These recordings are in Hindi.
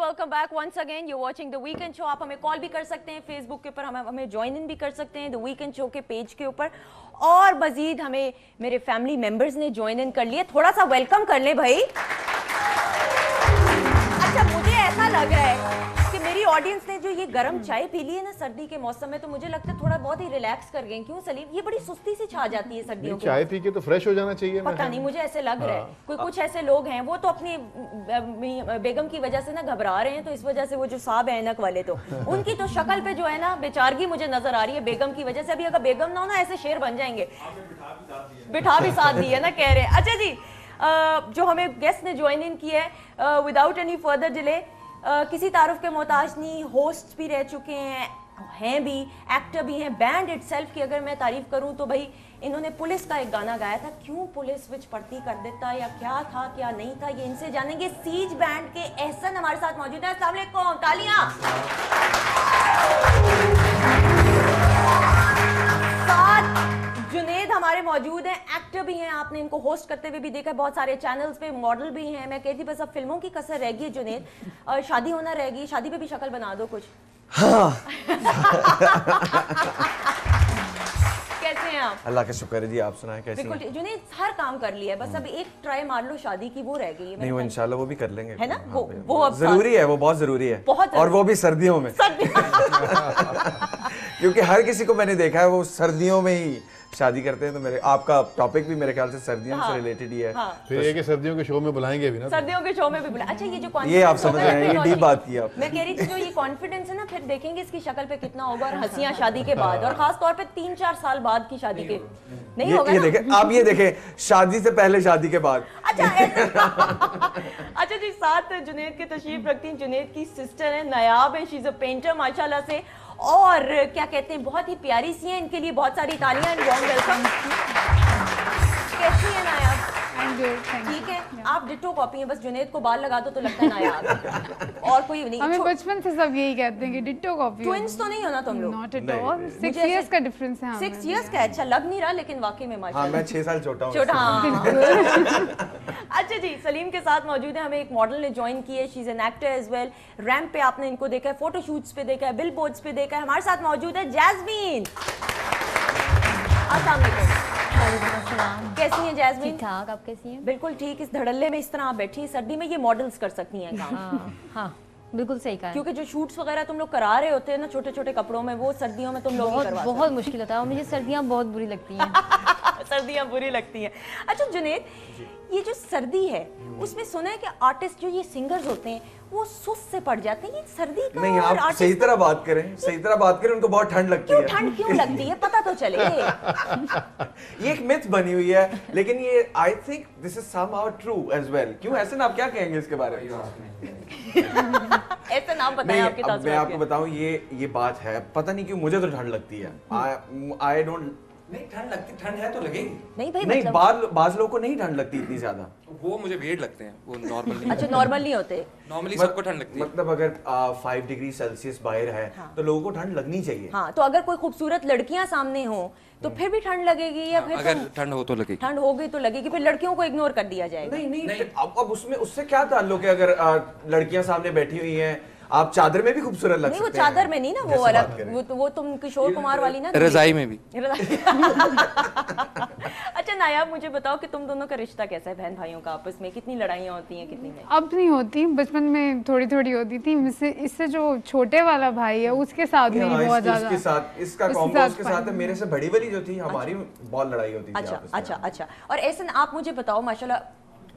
Welcome back once again. You watching the weekend show. आप हमें कॉल भी कर सकते हैं फेसबुक के ऊपर, हमें ज्वाइन इन भी कर सकते हैं द वीकेंड शो के पेज के ऊपर। और मजीद हमें मेरे फैमिली मेंबर्स ने ज्वाइन इन कर लिया, थोड़ा सा वेलकम कर ले भाई। अच्छा, मुझे ऐसा लग रहा है कि मेरी ऑडियंस ने जो ये गर्म चाय पी ली है ना सर्दी के मौसम में, तो मुझे लगता है थोड़ा बहुत ही रिलैक्स कर गए। क्यों सलीम, ये बड़ी सुस्ती से छा जाती है सर्दियों की। चाय पी के तो फ्रेश हो जाना चाहिए। पता नहीं, मुझे ऐसे लग रहा है। कोई कुछ ऐसे लोग हैं वो तो अपनी बेगम की वजह से ना घबरा रहे हैं, तो इस वजह से वो जो साहब है ऐनक वाले, तो उनकी तो शक्ल पे जो है ना बेचारगी मुझे नजर आ रही है बेगम की वजह से। अभी अगर बेगम ना हो ना ऐसे शेर बन जाएंगे। बिठा भी साथ दी है ना, कह रहे। अच्छा जी, जो हमें गेस्ट ने ज्वाइन इन किया है, विदाउट एनी फर्दर डिले, किसी तारुफ के मोहताज नहीं, होस्ट भी रह चुके हैं भी, एक्टर भी हैं। बैंड इटसेल्फ की अगर मैं तारीफ करूं तो भाई इन्होंने पुलिस का एक गाना गाया था, क्यों पुलिस विच पड़ती कर देता, या क्या था क्या नहीं था, ये इनसे जानेंगे। सीज बैंड के एहसन हमारे साथ मौजूद है। अस्सलाम वालेकुम, तालियां। साथ जुनेद हमारे मौजूद हैं, एक्टर भी हैं, आपने इनको होस्ट करते हुए भी देखा है बहुत सारे चैनल्स पे, मॉडल भी हैं। मैं कहती बस अब फिल्मों की कसर रह गई है जुनेद, और शादी होना रह गई। शादी पे भी शक्ल बना दो कुछ। हाँ। कैसे हैं आप? अल्लाह का शुक्र है जी, आप सुनाएं कैसे हैं? बिल्कुल, जुनेद हर काम कर लिया है, बस अब एक ट्राई मार लो शादी की, वो रह गई है। नहीं, वो इंशाल्लाह वो भी कर लेंगे, है ना? हाँ, वो अब जरूरी है, वो बहुत जरूरी है, बहुत और वो भी सर्दियों में। क्योंकि हर किसी को मैंने देखा है वो सर्दियों में ही शादी करते हैं। तो मेरे आपका टॉपिक भी मेरे ख्याल से सर्दियों से रिलेटेड ही है। फिर ये कि सर्दियों के शो में बुलाएंगे भी ना, सर्दियों के शो में भी बुला। अच्छा, ये जो ये आप समझ रहे हैं, ये डीप बात की आप। मैं कह रही थी जो ये कॉन्फिडेंस है ना, फिर देखेंगे इसकी शक्ल पे कितना होगा, और हंसियां शादी के बाद, और खास तौर पे 3-4 साल बाद की शादी के नहीं होगा। ये देखें आप, ये देखें शादी से पहले शादी के बाद। अच्छा अच्छा जी, साथ जुनेद की तशरीफ रखती हैं, जुनेद की सिस्टर है, नायाब है, शी इज अ पेंटर माशाल्लाह से, और क्या कहते हैं बहुत ही प्यारी सी हैं। इनके लिए बहुत सारी तालियां एंड वार्म वेलकम। कैसी है नायाब? ठीक है, आप डिट्टो कॉपी हैं, बस जुनेद को बाल लगा दो तो लगता है नायाब, और कोई नहीं। हमें बचपन से सब यही कहते हैं कि डिट्टो कॉपी। ट्विंस तो नहीं हो ना तुम लोग? नॉट एट ऑल, 6 इयर्स का डिफरेंस है। 6 इयर्स का? अच्छा, लग नहीं रहा, लेकिन वाकई में माशाल्लाह। हाँ, मैं 6 साल छोटा हूँ। छोटा, हाँ। अच्छा जी, सलीम के साथ मौजूद है, हमें एक मॉडल ने ज्वाइन की है, she is an actor as well. Ramp पे आपने इनको देखा है, फोटो शूट्स पे देखा है, बिल बोर्ड्स पे देखा है। हमारे साथ मौजूद है जैस्मीन। अस्सलाम वालेकुम। कैसी हैं जैस्मीन? ठीक ठाक, आप कैसी हैं? बिल्कुल ठीक। इस धड़ल्ले में इस तरह आप बैठी हैं सर्दी में, ये मॉडल्स कर सकती हैं काम। हाँ, बिल्कुल सही कहा। क्योंकि जो शूट्स वगैरह तुम लोग करा रहे होते हैं ना छोटे छोटे कपड़ों में, वो सर्दियों में तुम लोग ही करवा सकते बहुत मुश्किल होता है, और मुझे सर्दियाँ बहुत बुरी लगती हैं। सर्दियाँ बुरी लगती हैं। अच्छा जुनेद, ये जो सर्दी है उसमें सुना है कि आर्टिस्ट जो ये सिंगर्स होते हैं वो सुस्त से पड़ जाते हैं। ये सर्दी का नहीं, आप सही तरह बात करें, सही तरह बात करें, उनको बहुत ठंड लगती है। ठंड क्यों लगती है पता तो चले। ये एक मिथ बनी हुई है, लेकिन ये I think this is somehow true as well. क्यों ऐसे ना, आप क्या कहेंगे इसके बारे में? ऐसे नाम बताएं आपके तासुरात। मैं आपको बताऊं, ये बात है, पता नहीं क्यों मुझे तो ठंड लगती है। I don't. नहीं, ठंड लगती, ठंड है तो लगेगी। नहीं भाई, नहीं, बाज लोगों को नहीं ठंड लगती इतनी ज्यादा। वो मुझे वियर्ड लगते हैं, वो नॉर्मल नहीं। अच्छा, नॉर्मल नहीं होते? नॉर्मली सबको ठंड लगती है। मतलब अगर 5 डिग्री सेल्सियस बाहर है, तो लोगों को ठंड लगनी चाहिए। हाँ, तो अगर कोई खूबसूरत लड़कियां सामने हो तो फिर भी ठंड लगेगी, या फिर अगर ठंड हो तो लगेगी? ठंड हो गई तो लगेगी, फिर लड़कियों को इग्नोर कर दिया जाएगा? नहीं, अब उसमें उससे क्या ताल्लुक है? अगर लड़कियां सामने बैठी हुई हैं, आप चादर में भी खूबसूरत लग सकते हैं। नहीं, वो चादर में नहीं ना, वो अलग, वो तुम किशोर कुमार वाली ना, रजाई में भी। अच्छा नायाब, मुझे बताओ कि तुम दोनों का रिश्ता कैसा है, बहन भाइयों का आपस में? कितनी लड़ाइयाँ होती हैं, कितनी नहीं? अब नहीं होती, बचपन में थोड़ी थोड़ी होती थी। इससे जो छोटे वाला भाई है उसके साथ मेरी बहुत ज्यादा, इसके साथ, इसका कॉम्बो उसके साथ है। मेरे से बड़ी वाली जो थी, हमारी बहुत लड़ाई होती थी। अच्छा। और ऐसे आप मुझे बताओ, माशाल्लाह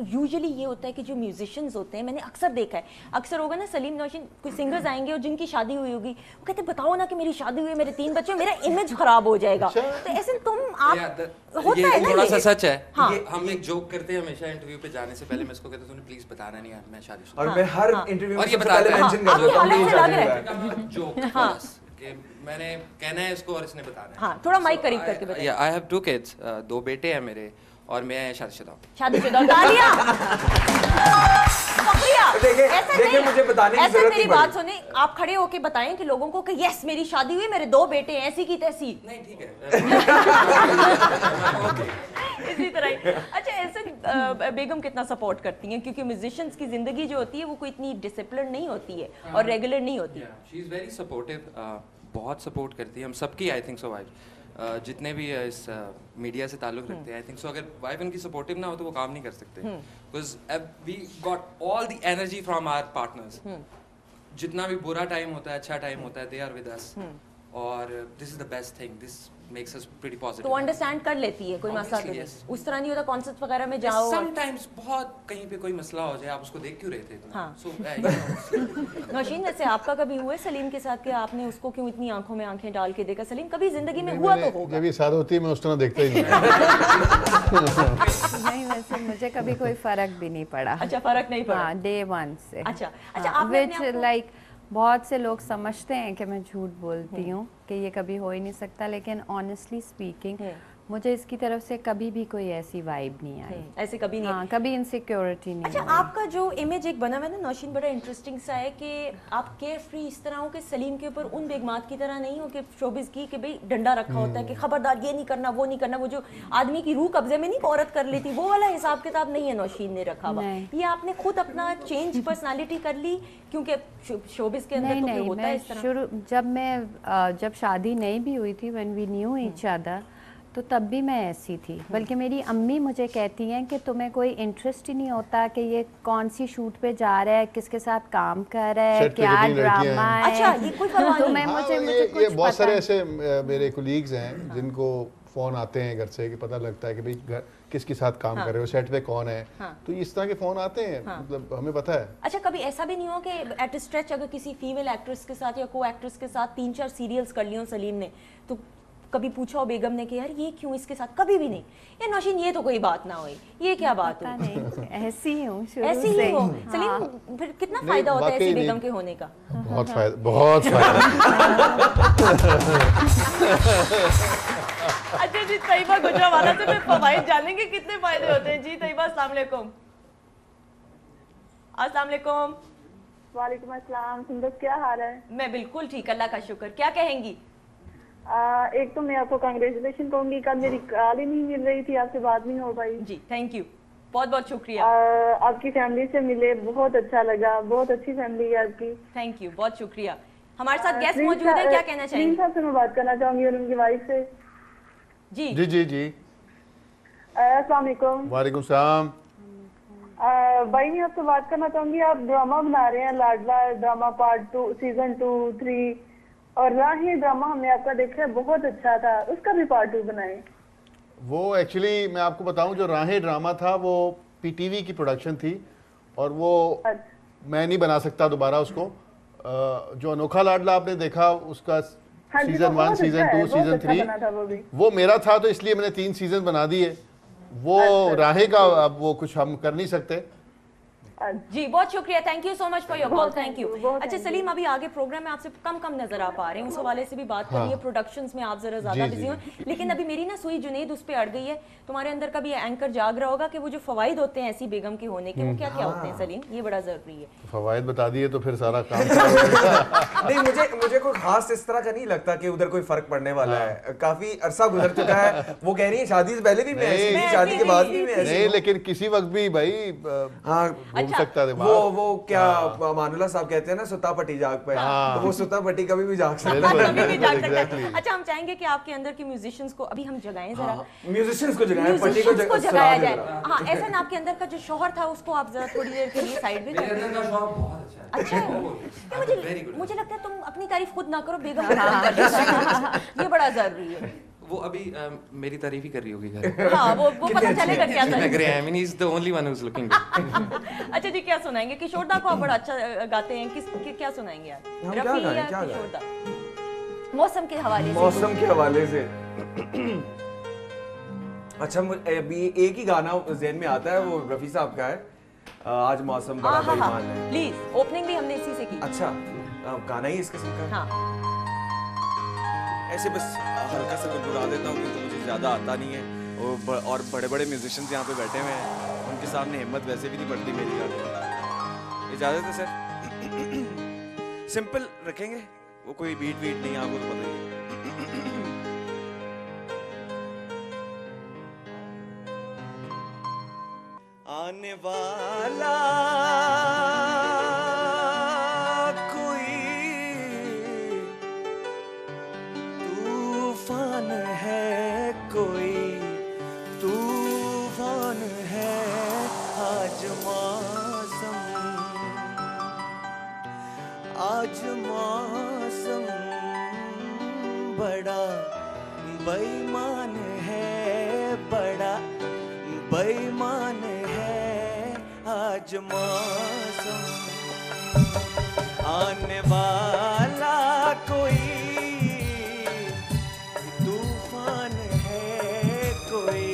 यूजुअली ये होता है कि जो म्यूजिशियंस होते हैं, मैंने अक्सर देखा है, अक्सर होगा ना सलीम नौशीन, कोई सिंगर्स आएंगे और जिनकी शादी हुई होगी, वो कहते बताओ ना कि मेरी शादी हुई है, मेरे 3 बच्चे, मेरा इमेज खराब हो जाएगा। तो ऐसे तुम आप होता है ना, थोड़ा सा सच है। हाँ। हम एक जोक करते हैं हमेशा इंटरव्यू पे जाने से पहले, मैं इसको कहता हूं तूने प्लीज बताना नहीं यार मैं शादीशुदा। और मैं हर इंटरव्यू में और ये पहले मेंशन कर देता हूं जोक कि मैंने कहना है इसको और इसने बताना है। हाँ, थोड़ा माइक करीब करके बताइए। आई हैव 2 किड्स, 2 बेटे हैं मेरे, और मैं शादीशुदा हूं। शादीशुदा। तालियां। शुक्रिया। देखिए मुझे बताने की जरूरत नहीं। मेरी बात सुने, आप खड़े होके बताएं कि लोगों को कि यस मेरी शादी हुई, मेरे 2 बेटे हैं, ऐसी की तैसी। नहीं, ठीक है। इसी तरह ही। अच्छा, ऐसे बेगम कितना सपोर्ट करती हैं, क्योंकि म्यूजिशियंस की जिंदगी जो होती है वो कोई इतनी डिसिप्लिन नहीं होती है और रेगुलर नहीं होती है। शी इज़ वेरी सपोर्टिव, बहुत सपोर्ट करती है हम सबकी। आई थिंक सो वाइफ जितने भी इस मीडिया से ताल्लुक रखते हैं, आई थिंक सो अगर वाइफ उनकी सपोर्टिव ना हो तो वो काम नहीं कर सकते, because we got all the energy from our partners. जितना भी बुरा टाइम होता है, अच्छा टाइम होता है, दे आर विद अस, और this is the best thing, this makes us pretty positive. तो अंडरस्टैंड कर लेती है, कोई मसला तो yes. उस तरह नहीं होता कॉन्सर्ट वगैरह में जाओ समटाइम्स बहुत कहीं पे कोई मसला हो जाए, आप उसको देख क्यों रहे थे इतना? हाँ। So, नौशीन, वैसे आपका कभी हुआ है सलीम के साथ कि आपने उसको क्यों इतनी आंखों में आंखें डाल के देखा? सलीम कभी जिंदगी में हुआ तो होगा। जब ये शादी होती है मैं उस तरह देखता ही नहीं। नहीं, वैसे मुझे कभी कोई फर्क भी नहीं पड़ा। अच्छा, फर्क नहीं पड़ा। हाँ, डे 1 से। अच्छा, आपने अपने आप को- लाइक बहुत से लोग समझते हैं कि मैं झूठ बोलती हूँ कि ये कभी हो ही नहीं सकता, लेकिन ऑनेस्टली स्पीकिंग मुझे इसकी तरफ से कभी भी कोई ऐसी वाइब नहीं आई। ऐसे कभी नहीं। हाँ, कभी इनसिक्योरिटी नहीं। अच्छा, आपका जो इमेज एक बना हुआ है ना नौशीन, बड़ा इंटरेस्टिंग सा है कि आप केयर फ्री इस तरह हो कि सलीम के ऊपर उन बेगमात की तरह नहीं हो कि शोबिस की कि भाई डंडा रखा होता है कि खबरदार ये नहीं करना, वो नहीं करना, वो जो आदमी की रूह कब्जे में नहीं औरत कर लेती, वो वाला हिसाब किताब नहीं है नौशीन ने रखा हुआ। ये आपने खुद अपना चेंज पर्सनालिटी कर ली, क्योंकि शोबिस के अंदर तो फिर होता है इस तरह। शुरू जब शादी नहीं भी हुई थी, when we knew each other, तो तब भी मैं ऐसी थी। बल्कि मेरी अम्मी मुझे कहती हैं कि तुम्हें कोई इंटरेस्ट ही नहीं होता कि ये कौन सी शूट पे जा रहा है, किसके साथ काम कर रहा है, सेट पे क्या कितनी लड़कियां ड्रामा हैं। है। अच्छा, ये कोई परवाह तो नहीं। मैं मुझे ये कुछ बहुत सारे पता ऐसे मेरे कोलीग्स हैं जिनको फोन आते हैं घर से कि पता लगता है कि भाई घर किसके साथ काम कर रहे हो, सेट पे कौन है, तो इस तरह के फोन आते हैं, मतलब हमें पता है। अच्छा, कभी ऐसा भी नहीं हो कि एट स्ट्रेच अगर किसी फीमेल एक्ट्रेस के साथ या को एक्ट्रेस के साथ 3-4 सीरियल्स कर लियो सलीम ने, तो कभी पूछा हो बेगम ने कि यार ये क्यों इसके साथ? कभी भी नहीं, ये नौशीन ये तो कोई बात ना हुई, ये क्या बात पता हुई? नहीं, ऐसी ही हूँ शुरू ऐसी से। ही हो हाँ। सलीम, फिर कितना नहीं, फायदा होता है ऐसी वाकई बेगम नहीं। के होने का? बहुत फायदा, बहुत फायदा। अच्छा जी, तैयबा गुजरावाला से फिर फवाइद जानेंगे कितने फायदे होते हैं। जी तैयबा, अस्सलाम वालेकुम। अस्सलाम वालेकुम। वालेकुम अस्सलाम। सुंदर, क्या हाल है? मैं बिल्कुल ठीक, अल्लाह का शुक्र। क्या कहेंगी? एक तो मैं आपको कांग्रेचुलेशन कहूंगी, कल मेरी कॉल ही नहीं मिल रही थी, आपसे बात नहीं हो पाई। जी थैंक यू, बहुत बहुत शुक्रिया। आपकी फैमिली से मिले, बहुत अच्छा लगा, बहुत अच्छी फैमिली है आपकी। थैंक यू, बहुत शुक्रिया। हमारे साथ गेस्ट मौजूद है, क्या कहना चाहेंगे? साहब से मैं बात करना चाहूंगी और उनकी वाइफ से। जी जी जी जी, अस्सलाम वालेकुम। वालेकुम सलाम। भाई मैं आपसे बात करना चाहूंगी, आप ड्रामा बना रहे हैं लाडला ड्रामा पार्ट 2 सीजन 2, 3 और राही ड्रामा हमने आपका देखा है, बहुत अच्छा था, उसका भी पार्ट 2 बनाए। वो एक्चुअली मैं आपको बताऊं, जो राहें ड्रामा था वो पीटीवी की प्रोडक्शन थी और वो मैं नहीं बना सकता दोबारा उसको। जो अनोखा लाडला आपने देखा उसका सीजन 1, सीजन 2, सीजन 3 वो मेरा था, तो इसलिए मैंने 3 सीजन बना दिए। वो राहें का अब वो कुछ हम कर नहीं सकते। जी बहुत शुक्रिया, thank you so much for your call, thank you. अच्छा सलीम, अभी आगे प्रोग्राम में आपसे कम नजर आ पा रहे हैं, उस हवाले से भी बात करनी है। प्रोडक्शंस में आप जरा ज्यादा बिजी हो, लेकिन अभी मेरी ना सुई जुनैद उस पे अड़ गई है। तुम्हारे अंदर का भी एंकर जाग रहा होगा कि वो जो फवाइद होते हैं ऐसी बेगम के होने के, वो क्या क्या होते हैं सलीम? ये बड़ा जरूरी है। फवाइद बता दिए तो फिर सारा काम नहीं, मुझे कोई खास इस तरह का नहीं लगता कि उधर कोई फर्क पड़ने वाला है। काफी अरसा गुजर चुका है। वो कह रही है शादी से पहले भी मैं ऐसी थी, शादी के बाद भी मैं ऐसी नहीं, लेकिन किसी वक्त भी भाई हाँ घूम सकता है। वो क्या मानुल्लाह साहब कहते हैं ना, सुता पट्टी जाग पे, तो वो सुता पट्टी कभी भी जाग सकता है। कभी भी जाग सकता है। अच्छा, हम चाहेंगे कि आपके अंदर के म्यूजिशियंस को अभी हम जगाएं जरा, म्यूजिशियंस को जगाएं, पट्टी को जगाया जाए। हाँ, ऐसा ना आपके अंदर का जो शौहर था उसको आप जरा थोड़ी देर के लिए साइड में मेरे अंदर का शौक बहुत अच्छा है। मुझे लगता है तुम अपनी तारीफ खुद ना करो, बेगम को तारीफ कर। ये बड़ा जरूरी है। वो अभी मेरी तारीफ ही कर रही होगी घर। हाँ, वो पता चलेगा क्या था। लग रहा है, I mean he's the only one who's looking good. अच्छा जी, क्या सुनाएंगे? किशोर दा को आप बड़ा अच्छा गाते हैं, क्या सुनाएंगे यार? रफी या किशोर दा? मौसम के हवाले से। मौसम के हवाले से अच्छा, अभी एक ही गाना ज़हन में आता है, वो रफी साहब का है, आज मौसम बड़ा बेईमान है। प्लीज, ओपनिंग भी हमने इसी से की। अच्छा, गाना ही इसके साथ का? हाँ। ऐसे बस हल्का सा गुनगुना देता हूँ क्योंकि मुझे ज़्यादा आता नहीं है, और बड़े बड़े म्यूजिशियंस यहाँ पे बैठे हुए हैं, उनके सामने हिम्मत वैसे भी नहीं पड़ती मेरी गाने की। इजाज़त है सर? सिंपल रखेंगे, वो कोई बीट नहीं, आपको तो पता ही है। आने वाला कोई तूफान है, कोई तूफान है। आज मौसम बड़ा बेईमान है, बड़ा बेईमान है। आज मौसम आने वाला कोई तूफान है, कोई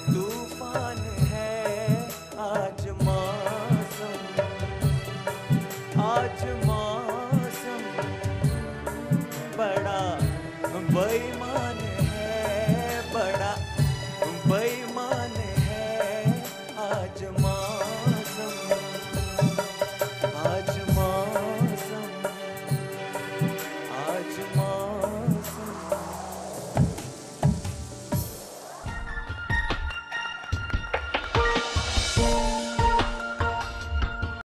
तूफान है। आज मौसम बड़ा बेईमान